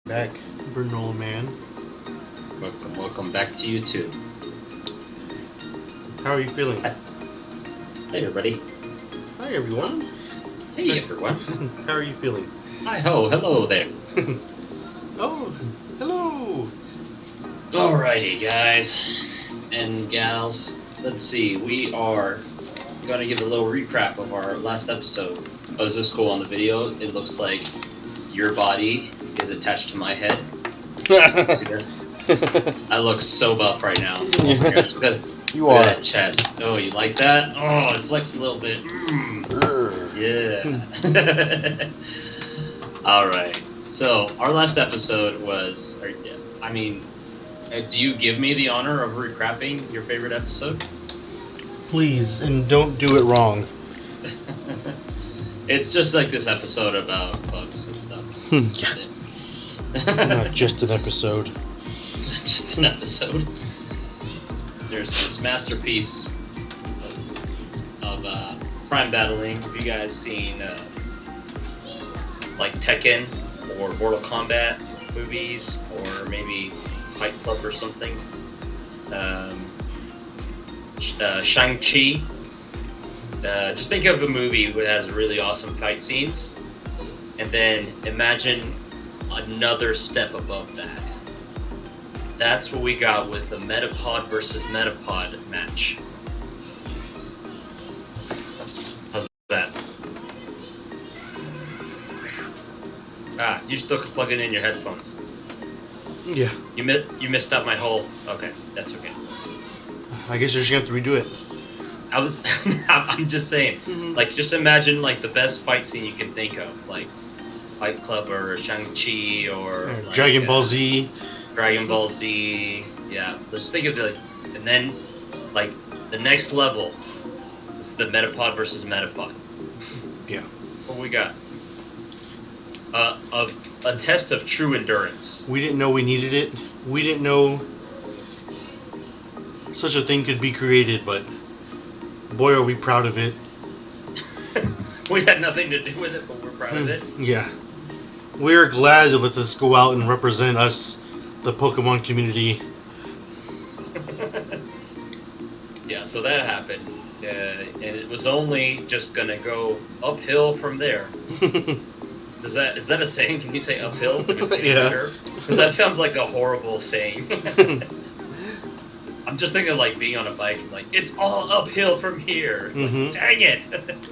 Back, Bernal man. Welcome back to you too. How are you feeling? Hi, everybody. Hi, everyone. Hey, everyone. How are you feeling? Hi ho, hello there. Oh, hello. Alrighty, guys and gals. Let's see. We are going to give a little recap of our last episode. Oh, this is cool on the video. It looks like your body is attached to my head. See that? I look so buff right now. Oh my gosh, look You at are. that chest. Oh, you like that? Oh, it flexes a little bit. Yeah. All right. So our last episode was, do you give me the honor of recapping your favorite episode? Please, and don't do it wrong. It's just like this episode about bugs and stuff. Yeah. It's not just an episode. It's not just an episode. There's this masterpiece of crime battling. Have you guys seen like Tekken or Mortal Kombat movies, or maybe Fight Club or something? Shang-Chi. Just think of a movie that has really awesome fight scenes, and then imagine another step above that. That's what we got with the Metapod versus Metapod match. How's that? You still can plug it in your headphones. Yeah. You missed out my whole. Okay, that's okay. I guess you're just gonna have to redo it. I'm just saying. Like, just imagine like the best fight scene you can think of, like Fight Club or Shang-Chi or like, Dragon Ball Z. Dragon Ball Z. Yeah, let's think of it. And then, like, the next level is the Metapod versus Metapod. Yeah. What we got? A test of true endurance. We didn't know we needed it. We didn't know such a thing could be created, but boy, are we proud of it. We had nothing to do with it, but we're proud of it. Yeah. We're glad to let this go out and represent us, the Pokemon community. Yeah, so that happened. And it was only just going to go uphill from there. Is that a saying? Can you say uphill? Yeah. Because that sounds like a horrible saying. I'm just thinking of like being on a bike and like, it's all uphill from here. Like, dang it.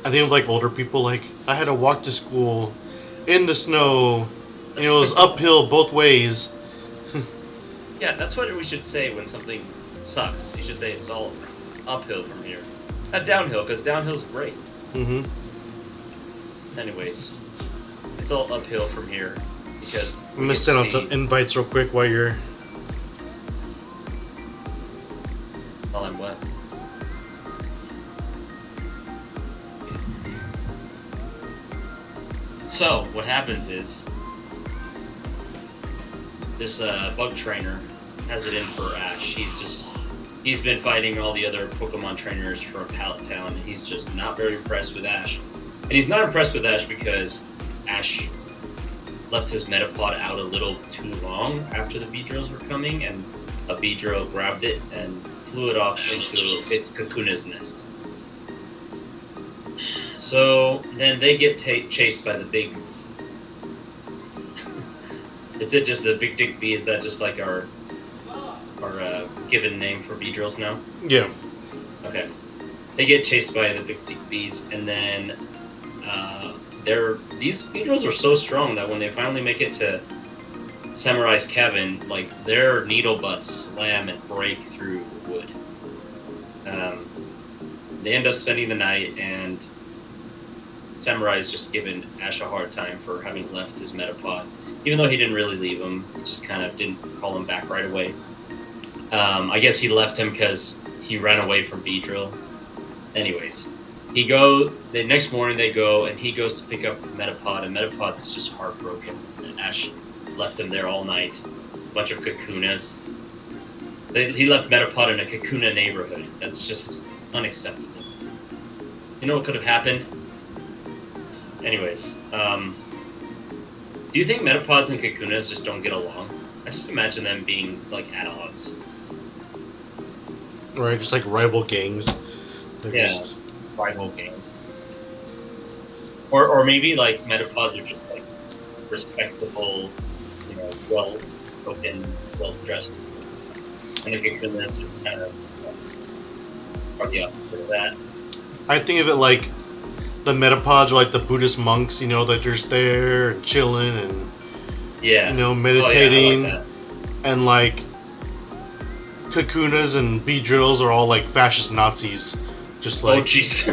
I think of like older people, like, I had to walk to school in the snow, and it was uphill both ways. Yeah, that's what we should say when something sucks. You should say it's all uphill from here. Not downhill, because downhill's great. Anyways, it's all uphill from here because I'm gonna send out some invites real quick while you're. While I'm what? So what happens is this bug trainer has it in for Ash. He's been fighting all the other Pokemon trainers from Pallet Town, and he's just not very impressed with Ash. And he's not impressed with Ash because Ash left his Metapod out a little too long after the Beedrills were coming, and a Beedrill grabbed it and flew it off into its Kakuna's nest. So then they get chased by the big... Is it just the Big Dick Bee? Is that just like our given name for Beedrills now? Yeah. Okay. They get chased by the Big Dick Bees, and then these Beedrills are so strong that when they finally make it to Samurai's cabin, like, their needle butts slam and break through wood. They end up spending the night, and Samurai is just giving Ash a hard time for having left his Metapod. Even though he didn't really leave him, he just kind of didn't call him back right away. I guess he left him because he ran away from Beedrill. Anyways, the next morning they go, and he goes to pick up Metapod, and Metapod's just heartbroken. And Ash left him there all night. A bunch of Kakunas. He left Metapod in a Kakuna neighborhood. That's just unacceptable. You know what could have happened? Anyways, Do you think Metapods and Kakunas just don't get along? I just imagine them being like at odds. Right, just like rival gangs. They're just rival gangs. Or maybe like Metapods are just like respectable, well spoken, well dressed. And the Kakunas just kind of are the opposite of that. I think of it like the Metapods are like the Buddhist monks, that they're just there and chilling and meditating. I like that. And like Kakunas and Beedrills are all like fascist Nazis. Just like, oh jeez.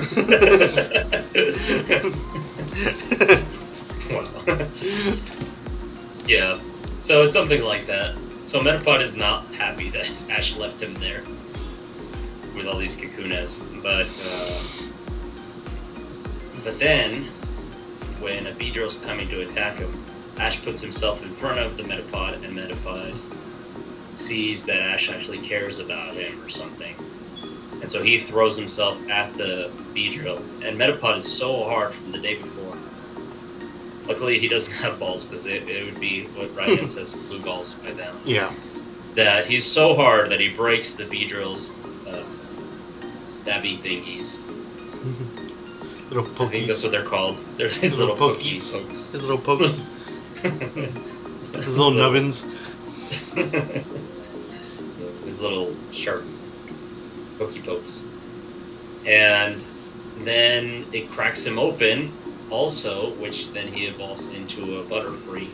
Yeah. So it's something like that. So Metapod is not happy that Ash left him there with all these Kakunas, but then when a Beedrill's coming to attack him, Ash puts himself in front of the Metapod, and Metapod sees that Ash actually cares about him or something. And so he throws himself at the Beedrill. And Metapod is so hard from the day before. Luckily, he doesn't have balls, because it would be what Ryan says, blue balls by then. Yeah. That he's so hard that he breaks the Beedrill's stabby thingies. Little pokies. I think that's what they're called. They're his little pokies. His little pokes. His little nubbins. His little sharp pokey pokes. And then it cracks him open also, which then he evolves into a Butterfree.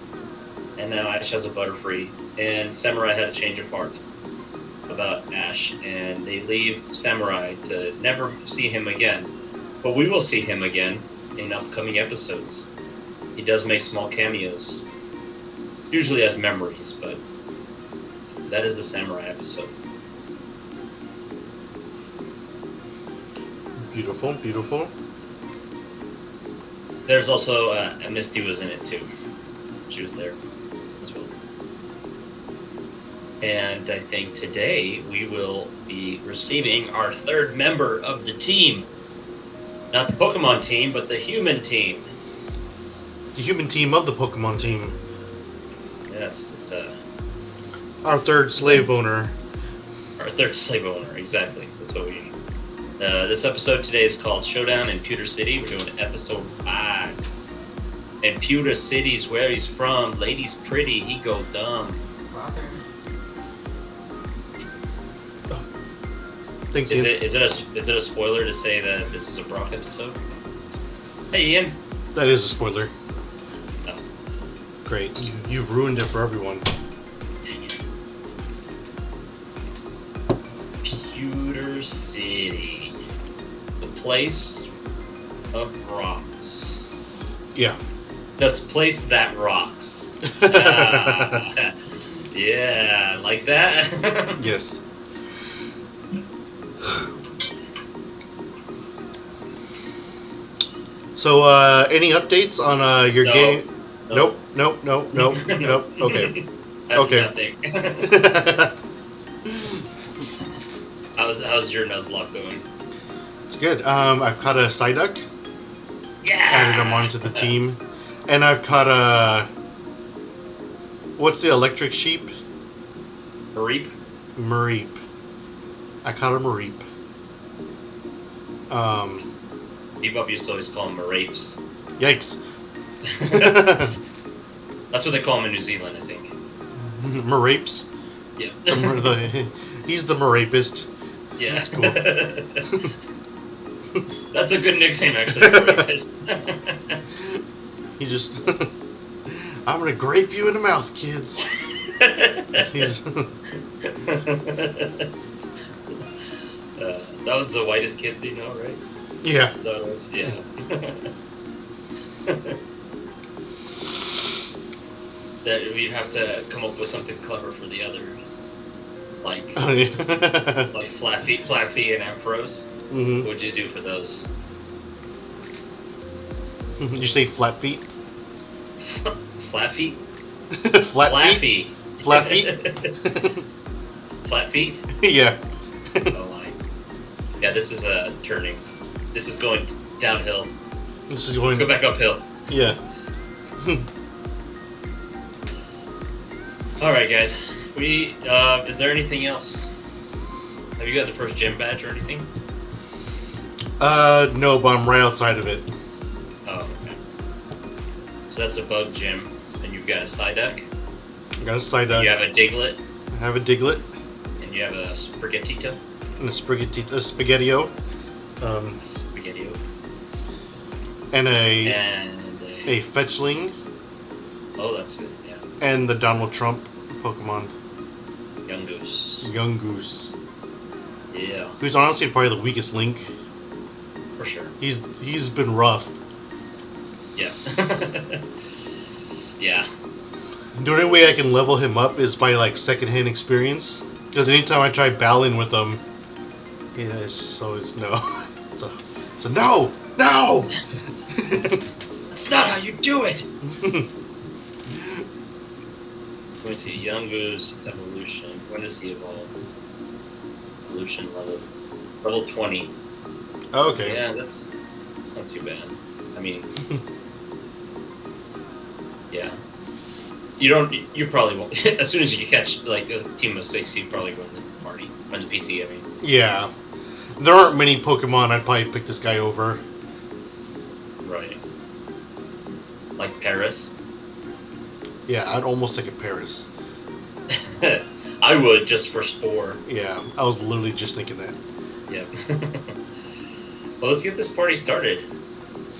And now Ash has a Butterfree. And Samurai had a change of heart about Ash. And they leave Samurai to never see him again. But we will see him again in upcoming episodes. He does make small cameos. Usually as memories, but that is the Samurai episode. Beautiful, beautiful. There's also Misty was in it too. She was there as well. And I think today we will be receiving our third member of the team. Not the Pokemon team, but the human team. The human team of the Pokemon team. Yes, it's our third slave owner. Our third slave owner, exactly. That's what we need. This episode today is called Showdown in Pewter City. We're doing episode 5. And Pewter City's where he's from. Lady's pretty, he go dumb. Thanks, Is Ian. it a spoiler to say that this is a Brock episode? Hey, Ian. That is a spoiler. Oh. Great. You've ruined it for everyone. Dang it. Pewter City. The place of rocks. Yeah. This place that rocks. Yeah, like that? Yes. So, any updates on your game? Nope. Okay. Okay. Nothing. How's your Nuzlocke going? It's good. I've caught a Psyduck. Yeah. Added him onto the team, and I've caught a. What's the electric sheep? Mareep. Mareep. I caught a Mareep. Bebop used to always call them Marapes. Yikes. That's what they call them in New Zealand, I think. Marapes? Yeah. He's the Marapist. Yeah. That's cool. That's a good nickname, actually. Marapist. He just... I'm gonna grape you in the mouth, kids. He's... That was the whitest kids you know, right? Yeah. Is that what it was? Yeah. That we'd have to come up with something clever for the others, like like Flaffy and Ampharos. Mm-hmm. What would you do for those? Did you say flat feet? Flat feet? Flat feet? Flat feet? Flat feet? Yeah. Oh my. Yeah, this is turning. This is going downhill. This is going... Let's go back uphill. Yeah. All right, guys. We is there anything else? Have you got the first gym badge or anything? No, but I'm right outside of it. Oh, okay. So that's a bug gym, and you've got a Psyduck. I got a Psyduck. You have a Diglett, I have a Diglett and you have a Sprigatito. and a Spaghettio. Spaghettio. And a And Fetchling. oh, that's good. Yeah. And the Donald Trump Pokemon. Young Goose. Young Goose. Yeah, Who's honestly probably the weakest link. for sure. He's been rough. Yeah. Yeah. The only way I can level him up is by like secondhand experience. Because anytime I try battling with him, it's no. It's a no! No! That's not how you do it! Let me see. Young Goose evolution. When does he evolve? Evolution level 20. Okay. Yeah, that's not too bad. I mean, yeah. You probably won't. As soon as you catch like a team of 6, you probably win the party. Win the PC, I mean. Yeah. There aren't many Pokemon I'd probably pick this guy over. Right. Like Paris. Yeah, I'd almost take a Paris. I would, just for Spore. Yeah, I was literally just thinking that. Yep. Well, let's get this party started.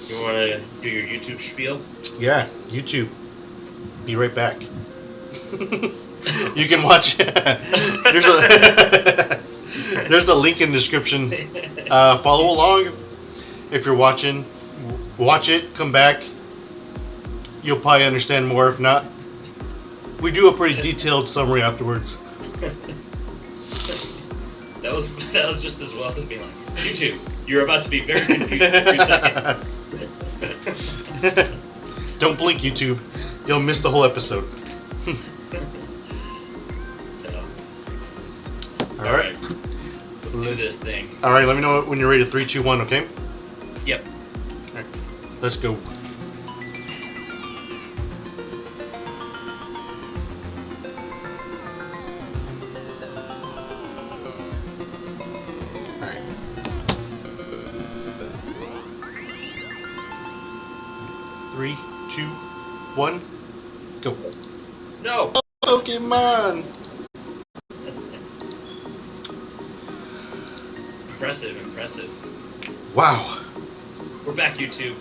You want to do your YouTube spiel? Yeah, YouTube. Be right back. You can watch. There's a link in the description. Follow along if you're watching. Watch it. Come back. You'll probably understand more. If not, we do a pretty detailed summary afterwards. That was just as well as being like, YouTube, you're about to be very confused in 2 seconds. Don't blink, YouTube. You'll miss the whole episode. All right. Let's do this thing. All right. Let me know when you're ready. 3, 2, 1. Okay. Yep. All right. Let's go. All right. 3, 2, 1. Go. No. Pokemon. Impressive. Wow. We're back, YouTube.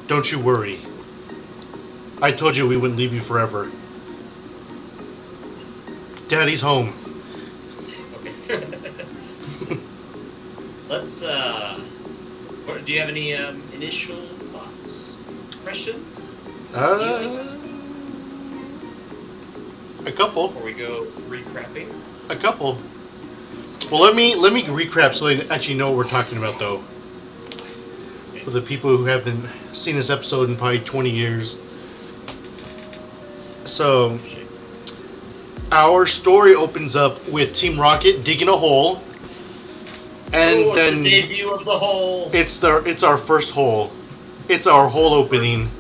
Don't you worry. I told you we wouldn't leave you forever. Daddy's home. Okay. Let's. Do you have any initial thoughts, impressions, feelings? A couple. Before we go recrapping. A couple. Well, let me recap so they actually know what we're talking about, though. For the people who haven't seen this episode in probably 20 years. So, our story opens up with Team Rocket digging a hole, and then the debut of the hole. It's our first hole. It's our hole opening.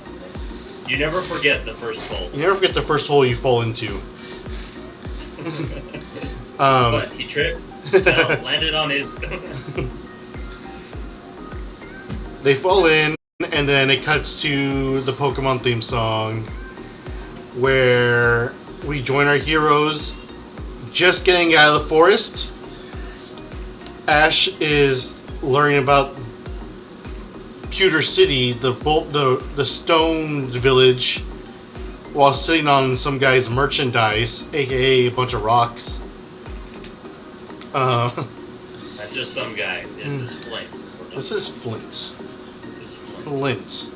You never forget the first hole. You never forget the first hole you fall into. But he tripped. Fell, landed on his. They fall in, and then it cuts to the Pokemon theme song, where we join our heroes just getting out of the forest. Ash is learning about Pewter City, the stone village, while sitting on some guy's merchandise, aka a bunch of rocks. Not just some guy. This is Flint. This is Flint. This is Flint.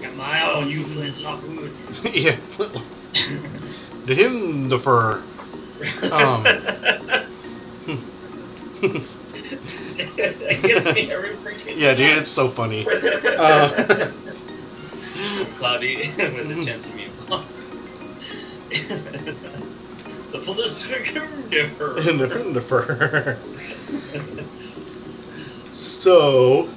Got my eye on you, Flint Lockwood. Yeah, Flint. To him, the fur. That gets me every freaking Yeah, time. dude, it's so funny. Cloudy with a chance of me. The full The fur. So,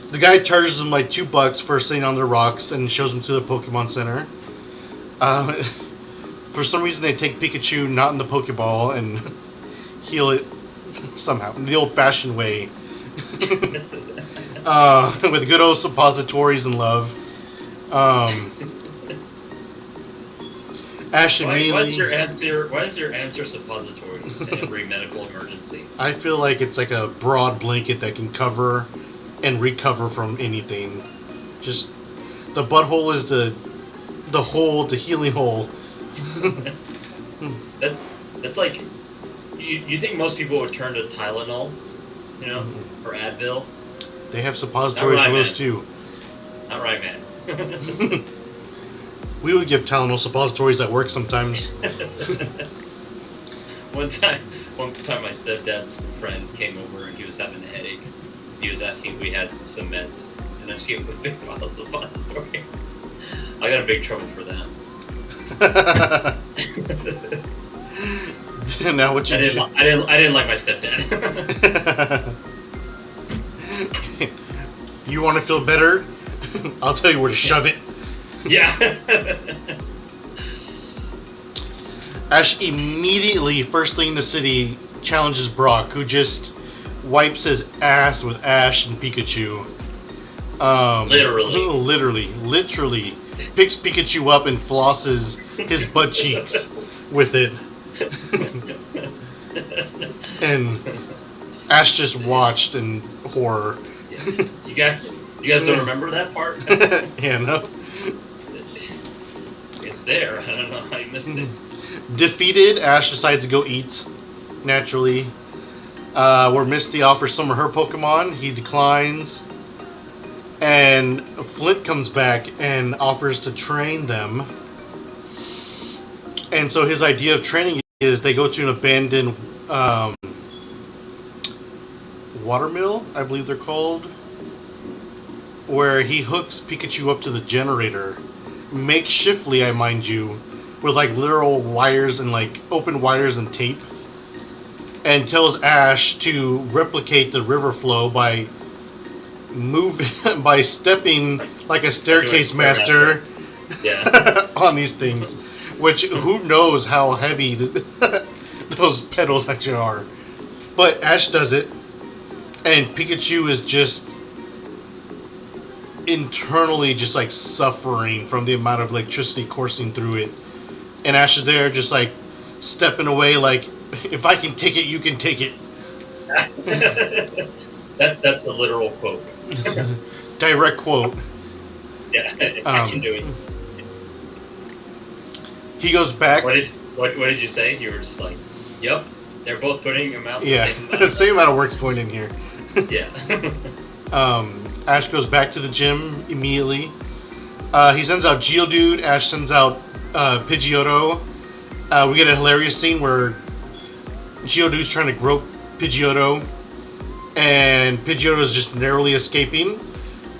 the guy charges him like $2 for sitting on the rocks and shows him to the Pokemon Center. For some reason, they take Pikachu not in the Pokeball and heal it somehow, the old-fashioned way. With good old suppositories and love. Ash immediately... Why is your answer suppositories to every medical emergency? I feel like it's like a broad blanket that can cover and recover from anything. Just the butthole is the hole, the healing hole. That's like you think most people would turn to Tylenol, or Advil. They have suppositories for those too. Not right, man. We would give Tylenol suppositories at work sometimes. One time my stepdad's friend came over and he was having a headache. He was asking if we had some meds, and I just gave him a big bottle of suppositories. I got in big trouble for that. Now what you do? I didn't like my stepdad. You want to feel better? I'll tell you where to shove it. Yeah. Ash immediately, first thing in the city, challenges Brock, who just wipes his ass with Ash and Pikachu. Literally picks Pikachu up and flosses his butt cheeks with it. And Ash just watched in horror. Yeah. You guys don't remember that part? Yeah, no. It's there. I don't know how you missed it. Defeated, Ash decides to go eat, naturally. Where Misty offers some of her Pokemon, he declines. And Flint comes back and offers to train them. And so his idea of training is they go to an abandoned watermill, I believe they're called, where he hooks Pikachu up to the generator, makeshiftly, I mind you, with like literal wires and like open wires and tape, and tells Ash to replicate the river flow by stepping like a staircase master. Yeah. On these things, which who knows how heavy those pedals actually are. But Ash does it, and Pikachu is just internally just like suffering from the amount of electricity coursing through it. And Ash is there just like stepping away like, if I can take it, you can take it. That's a literal quote. Direct quote. Yeah, I can do it. He goes back. What did you say? You were just like, yep, they're both putting them out. Yeah, the same amount of work's going in here. Yeah. Ash goes back to the gym immediately. He sends out Geodude. Ash sends out Pidgeotto. We get a hilarious scene where Geodude's trying to grope Pidgeotto, and Pidgeotto is just narrowly escaping.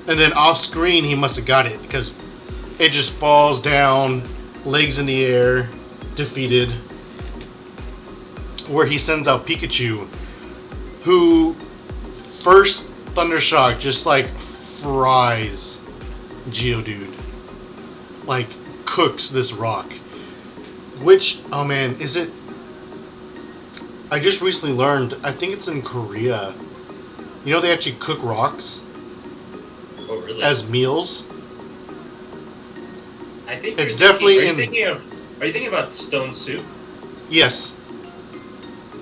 And then off screen, he must have got it because it just falls down, legs in the air, defeated. Where he sends out Pikachu, who first Thundershock just like fries Geodude, like cooks this rock. Which, oh man, is it? I just recently learned, I think it's in Korea. You know they actually cook rocks. Oh, really? As meals. I think it's definitely Are you thinking about stone soup? Yes.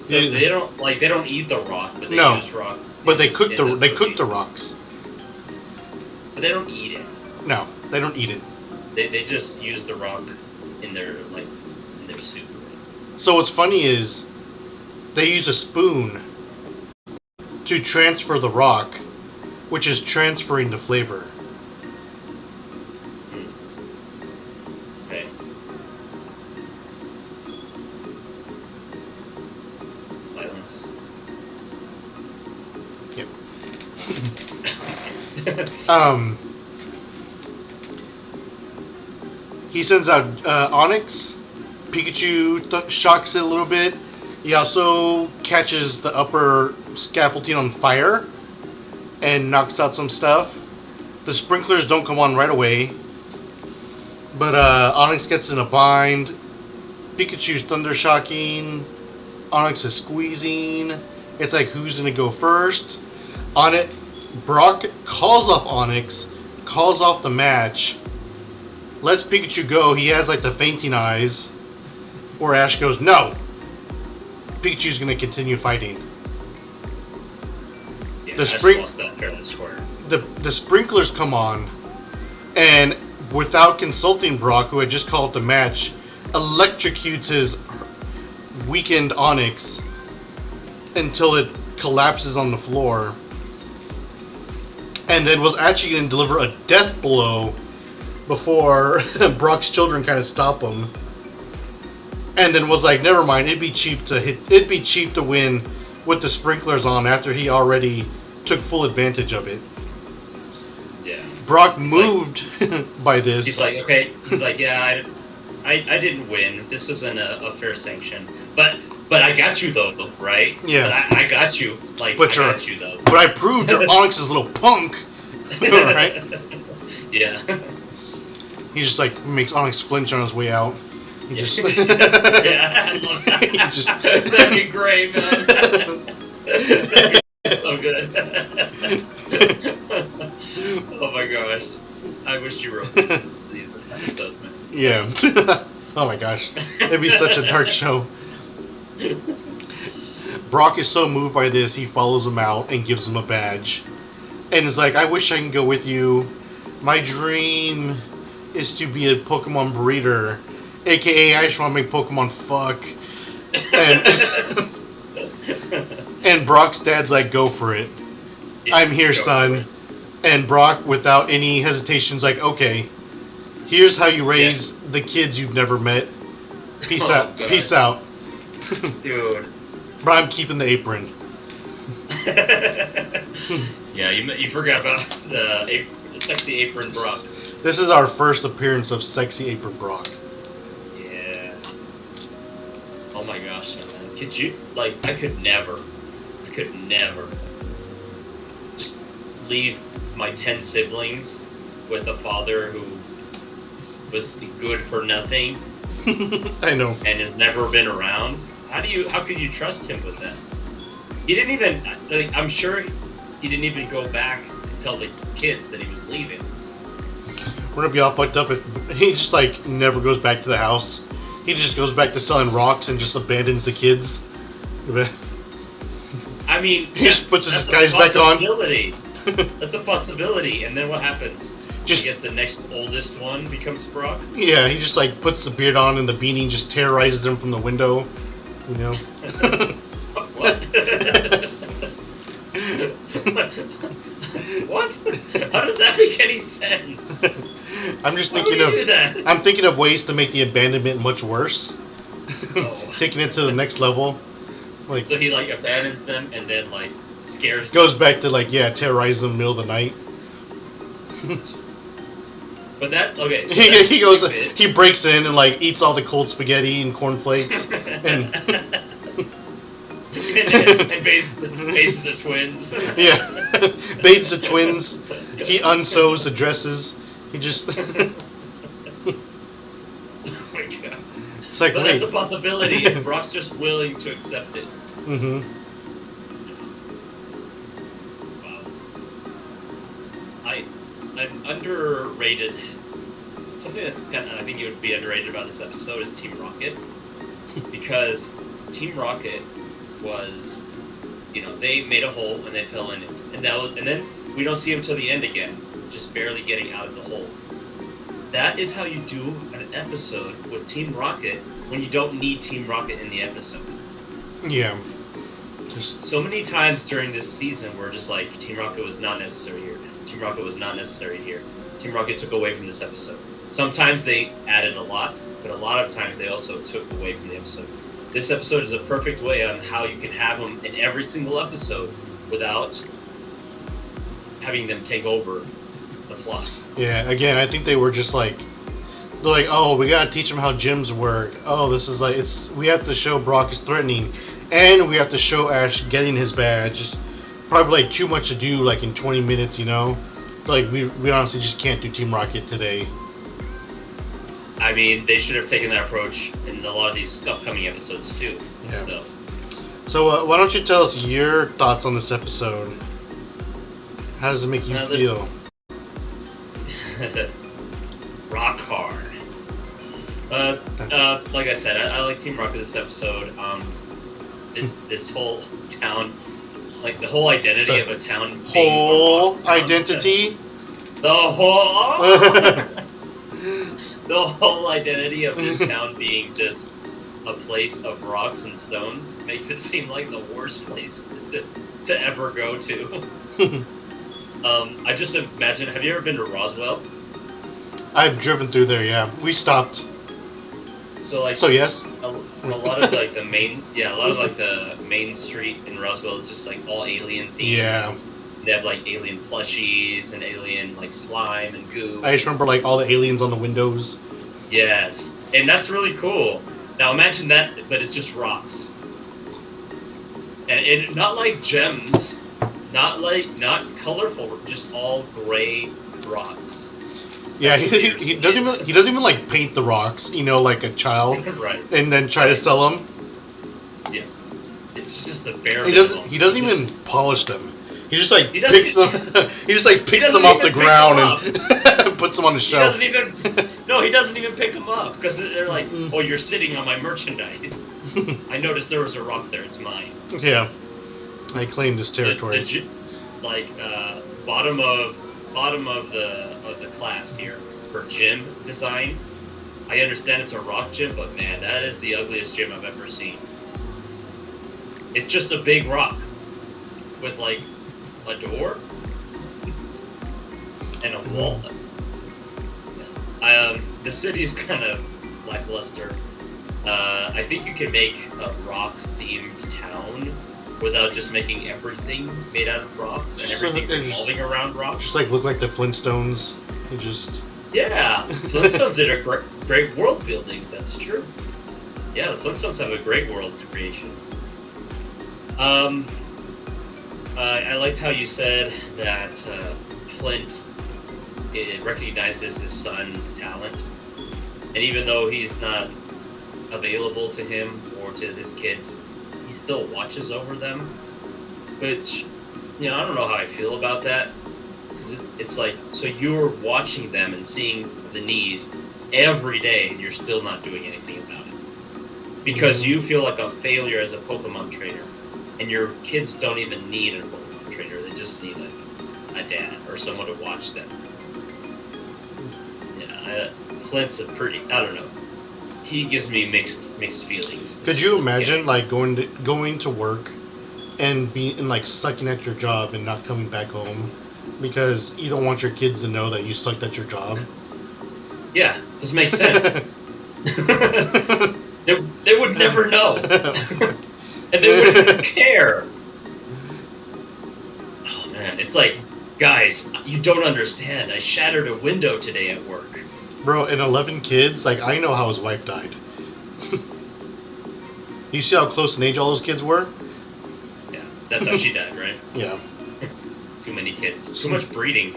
So they don't eat the rock, but they use rock. But they cook the rocks. But they don't eat it. No, they don't eat it. They just use the rock in their soup. So what's funny is they use a spoon to transfer the rock, which is transferring the flavor. Okay. Silence. Yep. He sends out Onyx. Pikachu shocks it a little bit. He also catches the upper scaffolding on fire and knocks out some stuff. The sprinklers don't come on right away, but Onyx gets in a bind, Pikachu's Thunder Shocking. Onix is squeezing. It's like, who's gonna go first? On it, Brock calls off Onix, calls off the match, lets Pikachu go. He has like the fainting eyes. Where Ash goes, no! Pikachu's gonna continue fighting. Yeah, The Ash spring- lost that fair and square. The sprinklers come on, and without consulting Brock, who had just called the match, electrocutes his weakened Onix until it collapses on the floor, and then was actually going to deliver a death blow before Brock's children kind of stop him, and then was like, never mind, it'd be cheap to win with the sprinklers on after he already took full advantage of it. Yeah. Brock moved by this. He's like, okay. He's like, yeah, I didn't win. This wasn't a fair sanction. But I got you though, right? Yeah. But I got you. Like, But I got you though. But I proved you're Onyx's little punk. Right? Yeah. He just like makes Onyx flinch on his way out. He just Yeah, I love that. He just That'd be great, man. That'd be so good. Oh my gosh. I wish you wrote these episodes, man. Yeah. Oh my gosh. It'd be such a dark show. Brock is so moved by this, he follows him out and gives him a badge. And is like, I wish I can go with you. My dream is to be a Pokemon breeder. AKA, I just want to make Pokemon fuck. And Brock's dad's like, go for it. Yeah, I'm here, son. And Brock, without any hesitations, like, okay, here's how you raise the kids you've never met. Peace out. God. Peace out. Dude. But I'm keeping the apron. Yeah, you forgot about Sexy Apron Brock. This is our first appearance of Sexy Apron Brock. Yeah. Oh my gosh, man. Could you, like, I could never just leave my 10 siblings with a father who was good for nothing I know. and has never been around. How could you trust him with that? He didn't even, like, I'm sure he didn't even go back to tell the kids that he was leaving. We're gonna be all fucked up if he just like never goes back to the house. He just goes back to selling rocks and just abandons the kids. I mean, He just puts his that's disguise a back on. possibility. That's a possibility. And then what happens? Just I guess the next oldest one becomes Brock. yeah, he just like puts the beard on and the beanie and just terrorizes them from the window. You know. What? What? How does that make any sense? I'm just Why thinking would you do that? I'm thinking of ways to make the abandonment much worse. Oh. Taking it to the next level. Like So he like abandons them and then like scares them. goes back to like terrorize them in the middle of the night. But that okay. So he that's goes stupid. he breaks in and like eats all the cold spaghetti and cornflakes and and bathes the twins. yeah, bathes the twins. He unsews the dresses. He just Oh my god. it's like But wait. that's a possibility if Brock's just willing to accept it. Mm-hmm. Wow. I'm underrated. Something that's kind of, I think it would be underrated about this episode is Team Rocket. Because Team Rocket was, they made a hole and they fell in it. And then we don't see them till the end again, just barely getting out of the hole. That is how you do an episode with Team Rocket when you don't need Team Rocket in the episode. Yeah. Just So many times during this season, we're just like, Team Rocket was not necessary here. Team Rocket was not necessary here. Team Rocket took away from this episode. Sometimes they added a lot, but a lot of times they also took away from the episode. This episode is a perfect way on how you can have them in every single episode without having them take over the plot. yeah. Again, I think they were just like they're like, oh, we gotta teach them how gyms work. Oh, this is like we have to show Brock is threatening, and we have to show Ash getting his badge. Probably like too much to do like in 20 minutes, Like we honestly just can't do Team Rocket today. I mean, they should have taken that approach in a lot of these upcoming episodes too. Yeah. So why don't you tell us your thoughts on this episode? How does it make you feel? Rock hard. Like I said, I like Team Rocket this episode. This whole town, like the whole identity of a town. Whole identity. The whole identity of this town being just a place of rocks and stones makes it seem like the worst place to ever go to. I just imagine. Have you ever been to Roswell? I've driven through there. Yeah, we stopped. So yes. A lot of like the main street in Roswell is just like all alien themed. Yeah. They have like alien plushies and alien like slime and goo. I just remember like all the aliens on the windows. Yes, and that's really cool. Now imagine that, but it's just rocks, and it not like gems, not colorful, just all gray rocks. Yeah, he doesn't even like paint the rocks, like a child, right? And then try to sell them. Yeah, it's just the bare. He doesn't even polish them. He just like picks them. He just like picks them off the ground and puts them on the shelf. He doesn't even pick them up because they're like, "Oh, you're sitting on my merchandise." I noticed there was a rock there. It's mine. Yeah, I claim this territory. Bottom of the class here for gym design. I understand it's a rock gym, but man, that is the ugliest gym I've ever seen. It's just a big rock with like a door and a wall. The city's kind of lackluster. I think you can make a rock-themed town without just making everything made out of rocks and everything revolving around rocks. Just like look like the Flintstones. Yeah, Flintstones did a great world building. That's true. Yeah, the Flintstones have a great world creation. I liked how you said that Flint recognizes his son's talent, and even though he's not available to him or to his kids, he still watches over them. Which, I don't know how I feel about that. It's like, so you're watching them and seeing the need every day, and you're still not doing anything about it because you feel like a failure as a Pokemon trainer. And your kids don't even need a Pokemon trainer. They just need a dad or someone to watch them. Yeah, Flint's I don't know. He gives me mixed feelings. Could you imagine like going to work and being like sucking at your job and not coming back home because you don't want your kids to know that you sucked at your job? Yeah, doesn't make sense. They would never know. And they wouldn't even care. Oh man, it's like, guys, you don't understand. I shattered a window today at work. Bro, and 11 kids, like I know how his wife died. You see how close in age all those kids were? Yeah, that's how she died, right? Yeah. Too many kids. Too much breeding.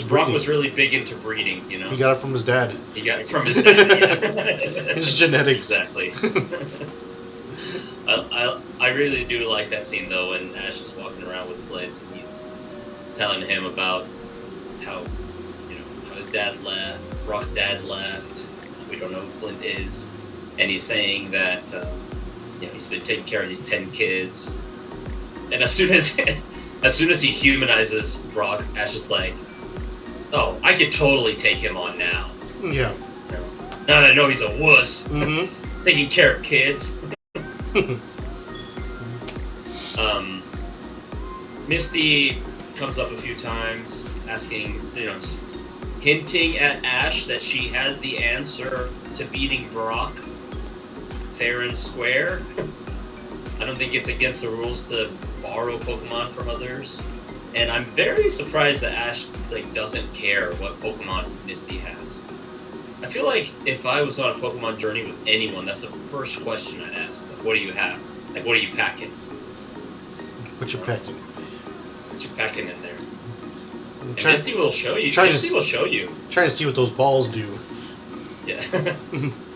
Brock was really big into breeding, He got it from his dad. He got it from his dad, yeah. His genetics. Exactly. I really do like that scene though when Ash is walking around with Flint and he's telling him about how his dad left, Brock's dad left. We don't know who Flint is, and he's saying that he's been taking care of these 10 kids. And as soon as he humanizes Brock, Ash is like, "Oh, I could totally take him on now." Yeah. Now that I know he's a wuss, taking care of kids. Misty comes up a few times, asking, just hinting at Ash that she has the answer to beating Brock fair and square. I don't think it's against the rules to borrow Pokemon from others, and I'm very surprised that Ash doesn't care what Pokemon Misty has. I feel like if I was on a Pokemon journey with anyone, that's the first question I'd ask. Like, what do you have? Like, what are you packing? What you packing? What you packing in there? And Misty will show you. Trying to see what those balls do. Yeah.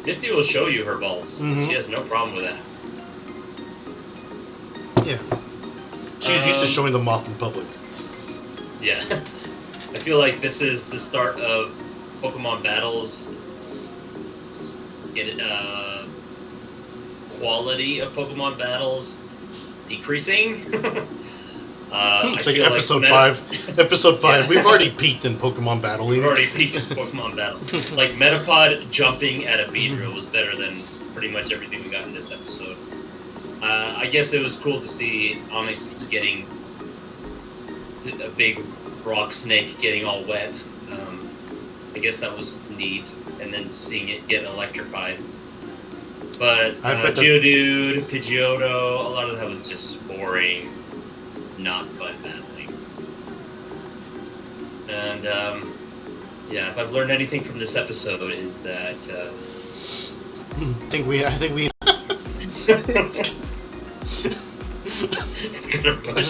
Misty will show you her balls. Mhm. She has no problem with that. Yeah. She's used to showing them off in public. Yeah. I feel like this is the start of Pokemon battles. Quality of Pokemon battles decreasing. It's like episode 5. Episode 5. Yeah. We've already peaked in Pokemon battling. We've already peaked in Pokemon battle. Like Metapod jumping at a Beedrill was better than pretty much everything we got in this episode. I guess it was cool to see Onyx getting a big rock snake getting all wet. I guess that was neat, and then seeing it get electrified. But Geodude, Pidgeotto, a lot of that was just boring, not fun battling. And yeah, if I've learned anything from this episode is that I think we it's gonna rush.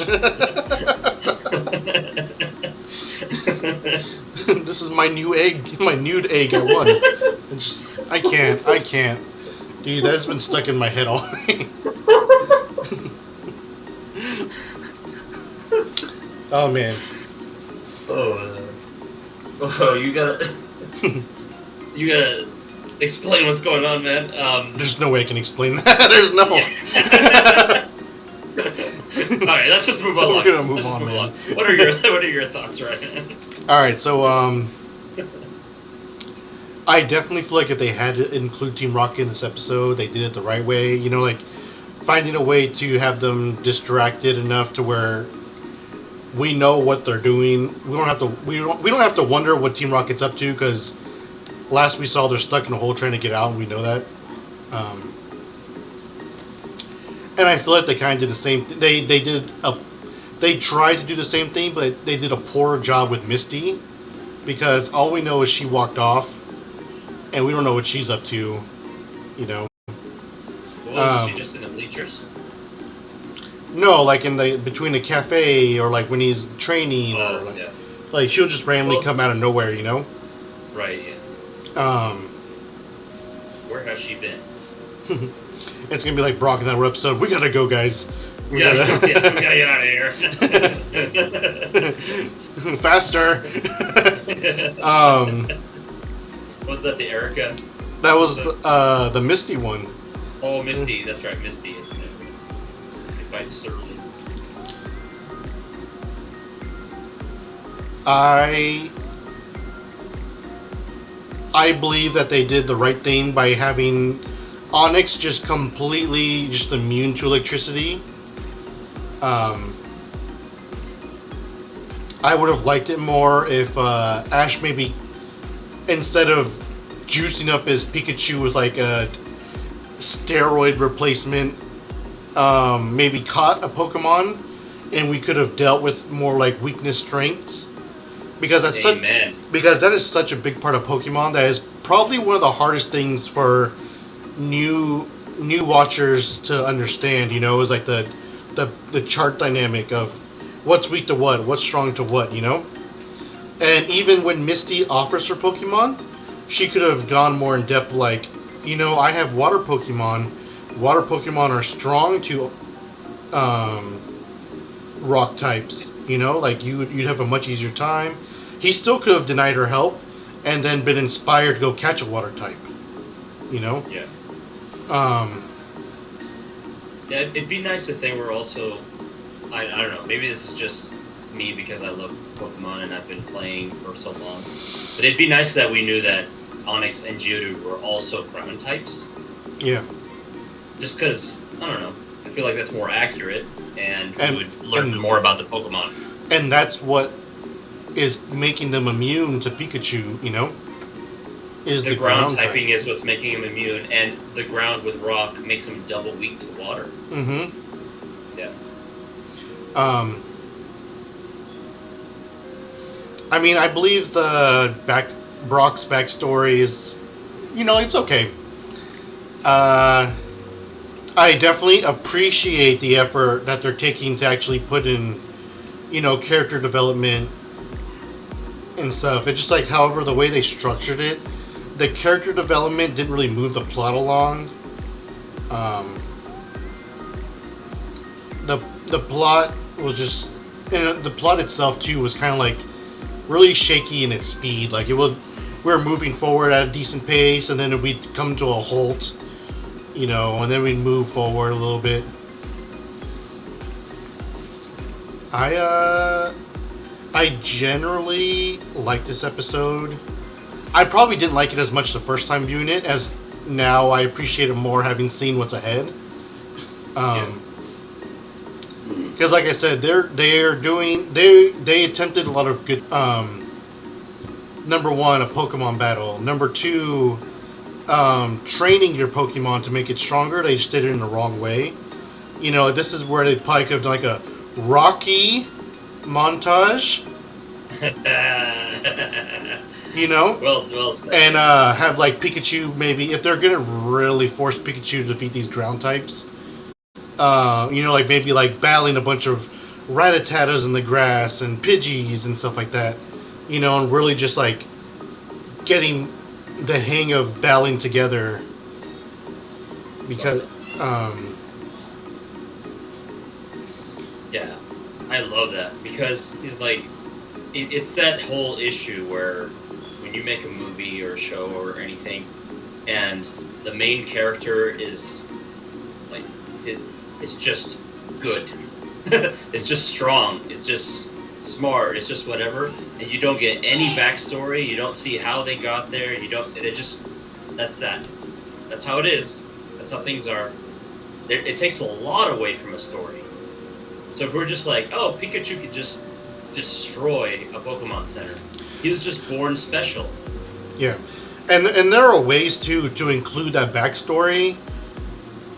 This is my new egg, my nude egg I won. I can't. Dude, that's been stuck in my head all day. Oh man. Oh, you gotta explain what's going on, man. There's no way I can explain that. There's no. All right, let's just move on. We're gonna move on, man. What are your thoughts right now? All right, so I definitely feel like if they had to include Team Rocket in this episode, they did it the right way. You know, like finding a way to have them distracted enough to where we know what they're doing. We don't have to wonder what Team Rocket's up to, because last we saw they're stuck in a hole trying to get out, and we know that. And I feel like they kind of did the same. They tried to do the same thing, but they did a poor job with Misty, because all we know is she walked off, and we don't know what she's up to. You know. Well, was she just in the bleachers? No, like between the cafe, or like when he's training, or like she'll just randomly come out of nowhere, you know? Right. Yeah. Where has she been? It's gonna be like Brock in that episode. We gotta go, guys. We gotta get out of here. Faster. Was that the Erica? That was the Misty one. Oh, Misty. That's right, Misty. Fights Surly. I believe that they did the right thing by having Onyx just completely immune to electricity. I would have liked it more if Ash maybe, instead of juicing up his Pikachu with like a steroid replacement, maybe caught a Pokemon, and we could have dealt with more like weakness strengths, because that is such a big part of Pokemon. That is probably one of the hardest things for new watchers to understand. You know, is like the chart dynamic of what's weak to what's strong to what. You know, and even when Misty offers her Pokemon, she could have gone more in depth. Like, you know, I have water Pokemon. Water Pokemon are strong to rock types, you know, like you'd have a much easier time. He still could have denied her help and then been inspired to go catch a water type, you know? Yeah. Yeah, it'd be nice if they were also, I don't know, maybe this is just me because I love Pokemon and I've been playing for so long, but it'd be nice that we knew that Onyx and Geodude were also ground types. Yeah. Just because, I don't know, I feel like that's more accurate, and we would learn more about the Pokemon. And that's what is making them immune to Pikachu, you know? Is the ground typing type. is what's making him immune, and the ground with rock makes him double weak to water. Mm-hmm. Yeah. I mean, I believe Brock's backstory is, you know, it's okay. I definitely appreciate the effort that they're taking to actually put in, you know, character development and stuff. It's just like, however, the way they structured it the character development didn't really move the plot along. The plot was just, and the plot itself too was kind of like really shaky in its speed. Like we were moving forward at a decent pace, and then we'd come to a halt, and then we'd move forward a little bit. I generally like this episode. I probably didn't like it as much the first time viewing it as now I appreciate it more having seen what's ahead. Because like I said, they attempted a lot of good. Number one, a Pokemon battle. Number two, training your Pokemon to make it stronger. They just did it in the wrong way. This is where they probably could have done like a Rocky montage. Well said. And have like Pikachu, maybe if they're gonna really force Pikachu to defeat these ground types, like maybe like battling a bunch of Rattatas in the grass and Pidgeys and stuff like that, and really just like getting the hang of battling together. Because yeah, I love that because it's that whole issue where when you make a movie or a show or anything, and the main character is like it's just good, it's just strong, it's just smart, it's just whatever, and you don't get any backstory, you don't see how they got there, that's how it is, that's how things are. It takes a lot away from a story. So if we're just like, oh, Pikachu could just destroy a Pokemon Center. He was just born special. Yeah. And there are ways to include that backstory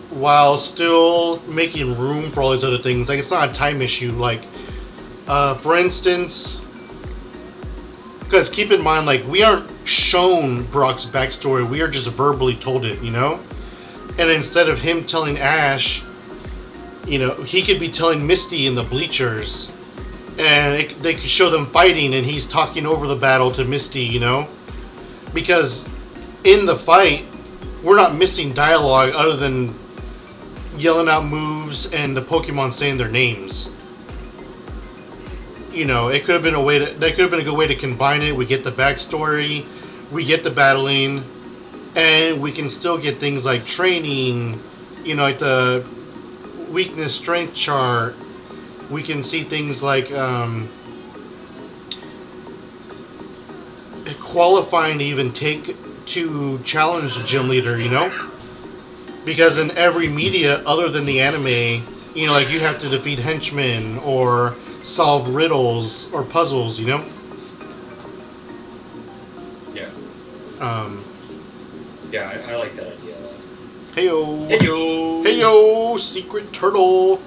while still making room for all these other things. Like, it's not a time issue. Like, for instance, because keep in mind, like, we aren't shown Brock's backstory. We are just verbally told it, And instead of him telling Ash, he could be telling Misty in the bleachers, and they could show them fighting, and he's talking over the battle to Misty, because in the fight, we're not missing dialogue other than yelling out moves and the Pokemon saying their names. It could have been that could have been a good way to combine it. We get the backstory, we get the battling, and we can still get things like training, like the weakness strength chart. We can see things like qualifying to even take to challenge the gym leader, because in every media other than the anime, like you have to defeat henchmen or solve riddles or puzzles, Yeah. Yeah, I like that idea a lot. Heyo. Heyo. Heyo, secret turtle.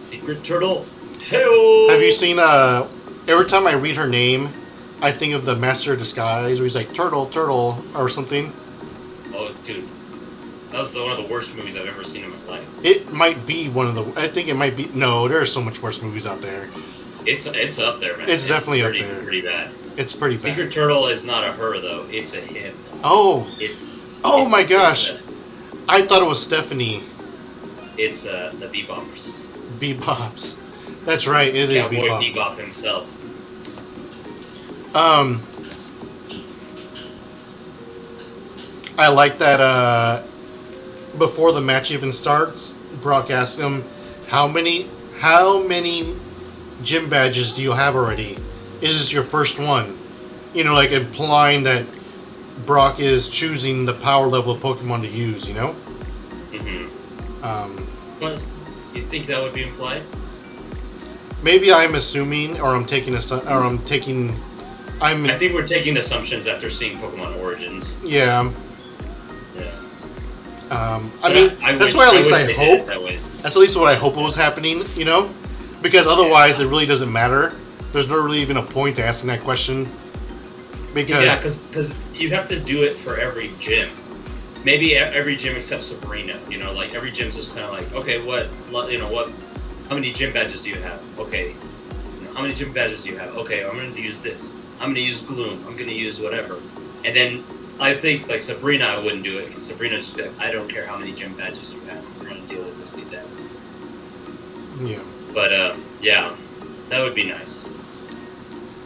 Secret turtle. Heyo. Have you seen every time I read her name, I think of the Master of Disguise where he's like turtle or something. Oh, dude. That was one of the worst movies I've ever seen in my life. It might be one of the... I think it might be... No, there are so much worse movies out there. It's up there, man. It's definitely up there. Pretty bad. It's pretty bad. Secret Turtle is not a her, though. It's a him. Oh! My gosh! I thought it was Stephanie. It's the Bebops. Bebops. That's right, it is Cowboy Bebop. Bebop himself. I like that, before the match even starts, Brock asks him, how many gym badges do you have already? Is this your first one? Like implying that Brock is choosing the power level of Pokemon to use, Mm-hmm. But you think that would be implied? Maybe I'm assuming, or I think we're taking assumptions after seeing Pokemon Origins. Yeah. Yeah. That's why at least I hope. That's at least what I hope was happening, because otherwise it really doesn't matter. There's not really even a point to asking that question. Because you have to do it for every gym. Maybe every gym except Sabrina. Like every gym's just kind of like, okay, how many gym badges do you have? Okay, how many gym badges do you have? Okay, I'm going to use this. I'm going to use Gloom. I'm going to use whatever. And then I think like Sabrina, I wouldn't do it because Sabrina just be like, I don't care how many gym badges you have. We're gonna deal with this today. Yeah. But yeah, that would be nice.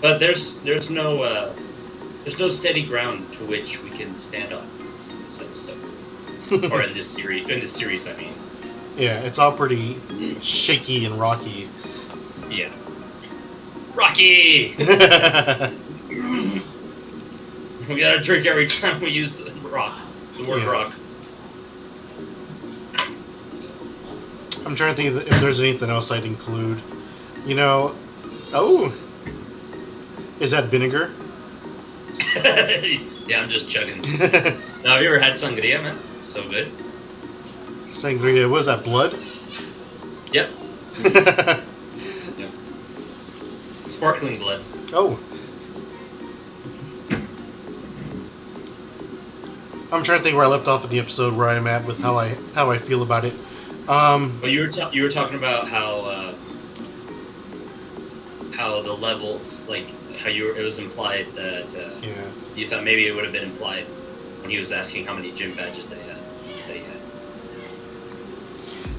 But there's no steady ground to which we can stand on in this episode or in this series. In this series, I mean. Yeah, it's all pretty shaky and rocky. Yeah. Rocky. We gotta drink every time we use the rock. The word rock. I'm trying to think if there's anything else I'd include. You know, oh, is that vinegar? Yeah, I'm just chugging. Now, have you ever had sangria, man? It's so good. Sangria, what is that, blood? Yep. Yep. Sparkling blood. Oh. I'm trying to think where I left off in the episode, where I'm at with how I feel about it. Well, you were talking about how the levels, like how it was implied that you thought maybe it would have been implied when he was asking how many gym badges they had.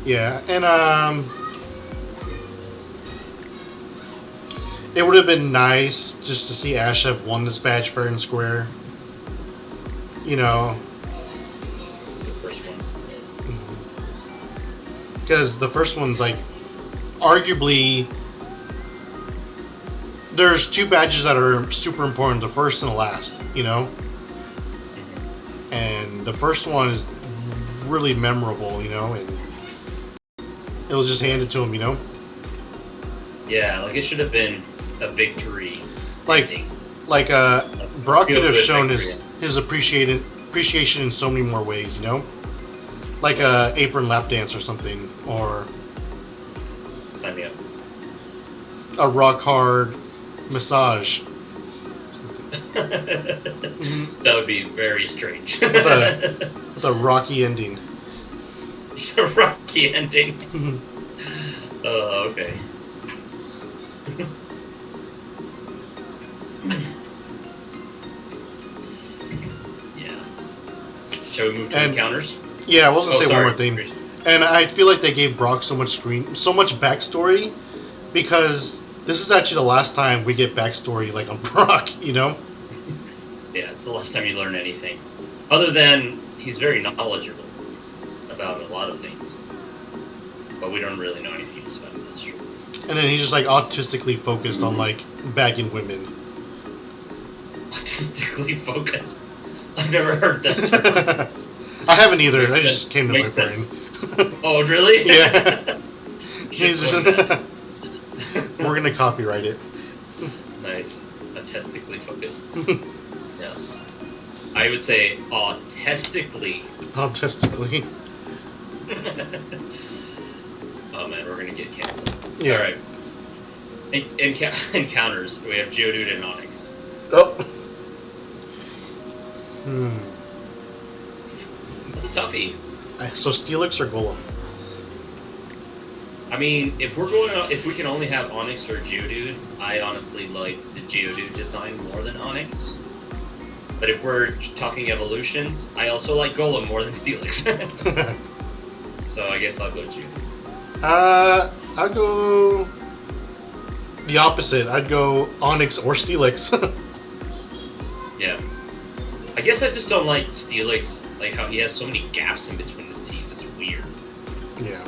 Yeah, and it would have been nice just to see Ash have won this badge fair and square. You know, The first one. because the first one's like arguably there's two badges that are super important, the first and the last, you know? And the first one is really memorable, you know, and it was just handed to him, you know? Yeah, like it should have been a victory. Like ending. Brock could have shown victory. his appreciation in so many more ways, you know? Like a apron lap dance or something, or Sign me up. a rock hard massage. That would be very strange. With a rocky ending. A rocky ending. Oh, okay. Yeah. Shall we move to encounters? Yeah, I was gonna say sorry. one more thing. And I feel like they gave Brock so much backstory, because this is actually the last time we get backstory like on Brock, you know? Yeah, it's the last time you learn anything. Other than he's very knowledgeable about a lot of things. But we don't really know anything else about him, that's true. And then he's just like autistically focused on like bagging women. Autistically focused? I've never heard that term. I haven't either. Makes I just sense. came to Makes my sense. brain. Oh, really? Yeah. Should He's coin just- that. We're gonna copyright it. Nice. Autistically focused. Yeah. I would say autistically. Autistically. Oh man, we're gonna get canceled. Yeah. Alright. Encounters. We have Geodude and Onix. Oh. That's a toughie. So Steelix or Golem? I mean, if we can only have Onix or Geodude, I honestly like the Geodude design more than Onix. But if we're talking evolutions, I also like Golem more than Steelix. So I guess I'll go Geodude. I'd go the opposite. I'd go Onix or Steelix. Yeah. I guess I just don't like Steelix, like how he has so many gaps in between his teeth. It's weird. Yeah.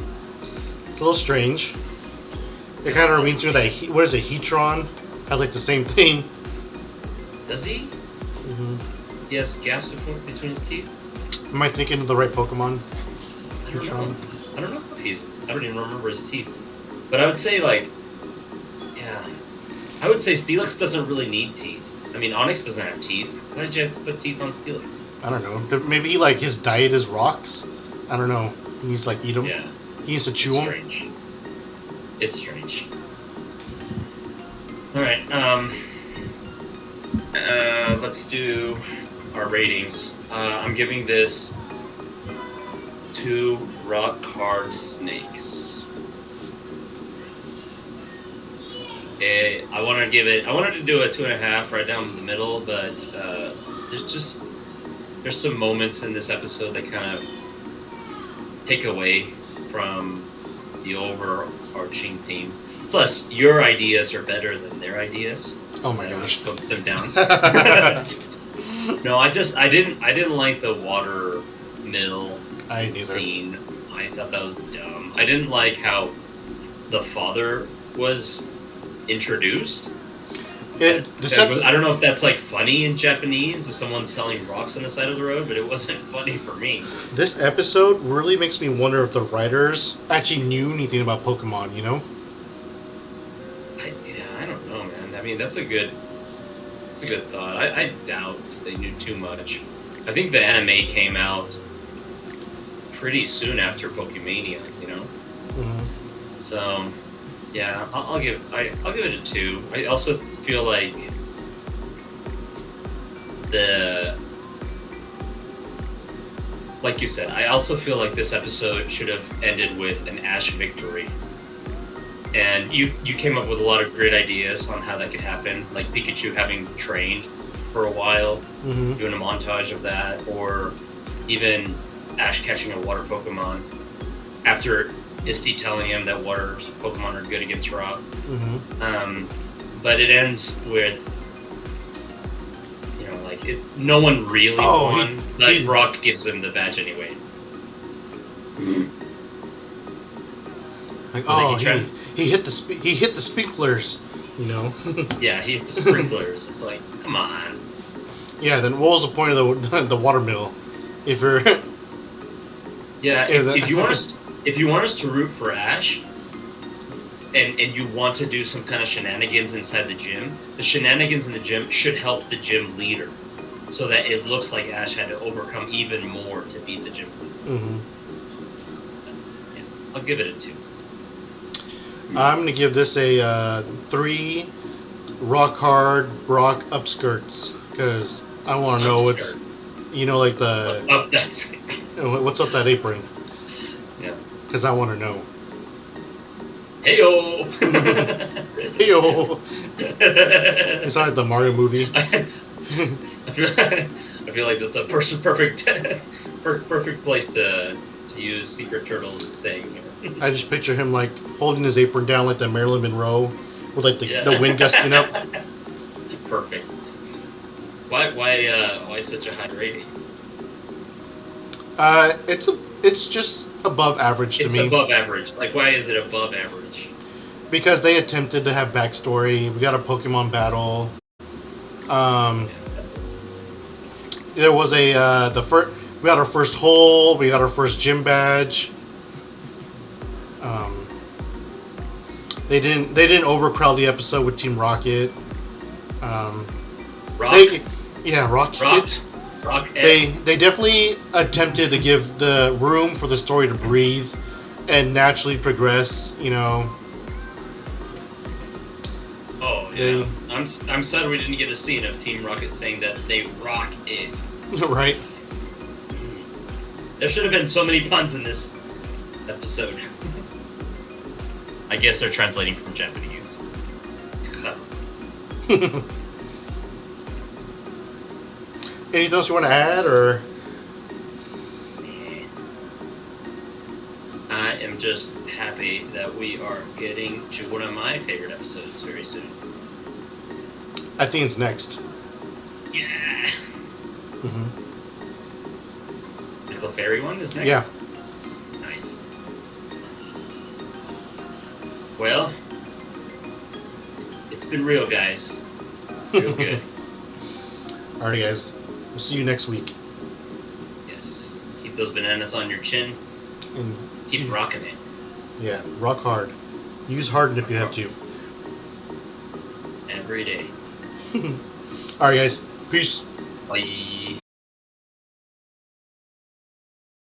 It's a little strange. It kind of reminds me of that, what is it, Heatron? Has like the same thing. Does he? Mm-hmm. He has gaps between his teeth? Am I thinking of the right Pokemon? I don't know. I don't know if I don't even remember his teeth. But I would say, like, yeah. I would say Steelix doesn't really need teeth. I mean, Onix doesn't have teeth. Why did you put teeth on Steelix? I don't know. Maybe like his diet is rocks? I don't know. He needs to like eat them? Yeah. He needs to chew them? Strange. It's strange. Alright, let's do our ratings. I'm giving this 2 rock hard snakes. I wanted to do a 2.5 right down the middle, but there's just there's some moments in this episode that kind of take away from the overarching theme. Plus, your ideas are better than their ideas. Oh my gosh! Puts them down. No, I didn't like the water mill scene. I thought that was dumb. I didn't like how the father was introduced. I don't know if that's like funny in Japanese, if someone's selling rocks on the side of the road, but it wasn't funny for me. This episode really makes me wonder if the writers actually knew anything about Pokemon, you know? I don't know, man. I mean, that's a good thought. I doubt they knew too much. I think the anime came out pretty soon after Pokemania, you know? Mm-hmm. So, yeah, I'll give it a 2. I also feel like like you said, I also feel like this episode should have ended with an Ash victory. And you came up with a lot of great ideas on how that could happen, like Pikachu having trained for a while, mm-hmm. doing a montage of that, or even Ash catching a water Pokemon after Misty telling him that water Pokemon are good against rock. Mm-hmm. But it ends with, no one really won, but Rock gives him the badge anyway. Like, he hit the sprinklers, you know. Yeah, he hit the sprinklers. It's like, come on. Yeah. Then what was the point of the watermill? If you're if you want us to root for Ash, and you want to do some kind of shenanigans inside the gym, the shenanigans in the gym should help the gym leader, so that it looks like Ash had to overcome even more to beat the gym leader. Mm-hmm. Yeah, I'll give it a 2. I'm gonna give this a 3 rock hard Brock upskirts, because I want to know what's, like the what's up that apron. Yeah. Because I want to know. Heyo. Heyo. It's like the Mario movie. I feel like that's a perfect place to use Secret Turtle's saying here. I just picture him like holding his apron down like the Marilyn Monroe with like the wind gusting up. Perfect. Why such a high rating? It's just above average to me. It's above average. Like, why is it above average? Because they attempted to have backstory. We got a Pokemon battle. There was we got our first hole. We got our first gym badge. They didn't overcrowd the episode with Team Rocket. Rocket. They definitely attempted to give the room for the story to breathe and naturally progress. You know. Oh yeah. I'm sad we didn't get a scene of Team Rocket saying that they rock it. Right. There should have been so many puns in this episode. I guess they're translating from Japanese. Anything else you want to add, or? I am just happy that we are getting to one of my favorite episodes very soon. I think it's next. Yeah. Mm-hmm. The Clefairy one is next? Yeah. Nice. Well, it's been real, guys. Real good. Alright, guys. We'll see you next week. Yes. Keep those bananas on your chin. And keep rocking it. Yeah, rock hard. Use harden if you have to. Every day. Alright, guys. Peace. Bye.